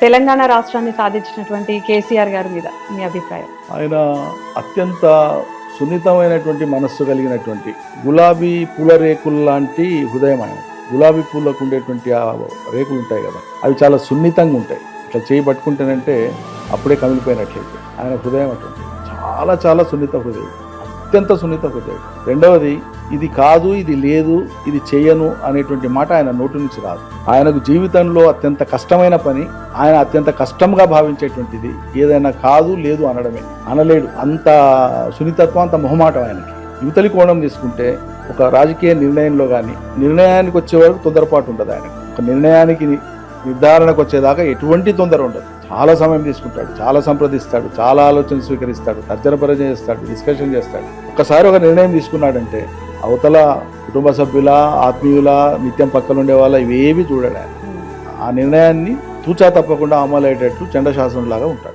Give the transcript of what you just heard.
తెలంగాణ రాష్ట్రాన్ని సాధించినటువంటి కేసీఆర్ గారి మీద మీ అభిప్రాయం? ఆయన అత్యంత సున్నితమైనటువంటి మనస్సు కలిగినటువంటి గులాబీ పూల రేకులు లాంటి హృదయం ఆయన. గులాబీ పూలకు ఉండేటువంటి ఆ రేకులు ఉంటాయి కదా, అవి చాలా సున్నితంగా ఉంటాయి. ఇట్లా చేయి పట్టుకుంటేనంటే అప్పుడే కమిలిపోయినట్లయితే ఆయన హృదయం అటువంటి చాలా చాలా సున్నిత హృదయం, అత్యంత సున్నిత హృదయం. రెండవది, ఇది కాదు, ఇది లేదు, ఇది చేయను అనేటువంటి మాట ఆయన నోటి నుంచి రాదు. ఆయనకు జీవితంలో అత్యంత కష్టమైన పని, ఆయన అత్యంత కష్టంగా భావించేటువంటిది ఏదైనా కాదు లేదు అనడమే. అనలేడు, అంత సున్నితత్వం, అంత మొహమాటం ఆయనకి. యువతలి కోణం తీసుకుంటే ఒక రాజకీయ నిర్ణయంలో కానీ నిర్ణయానికి వచ్చే వరకు తొందరపాటు ఉండదు ఆయనకు. ఒక నిర్ణయానికి నిర్ధారణకు వచ్చేదాకా ఎటువంటి తొందర ఉండదు. చాలా సమయం తీసుకుంటాడు, చాలా సంప్రదిస్తాడు, చాలా ఆలోచన స్వీకరిస్తాడు, తర్జన భర్జన చేస్తాడు, డిస్కషన్ చేస్తాడు. ఒక్కసారి ఒక నిర్ణయం తీసుకున్నాడంటే అవతల కుటుంబ సభ్యుల, ఆత్మీయుల, నిత్యం పక్కన ఉండే వాళ్ళ ఇవేవి చూడాడు ఆయన. ఆ నిర్ణయాన్ని తూచా తప్పకుండా అమలు అయ్యేటట్టు చండశాసనం లాగా ఉంటాడు.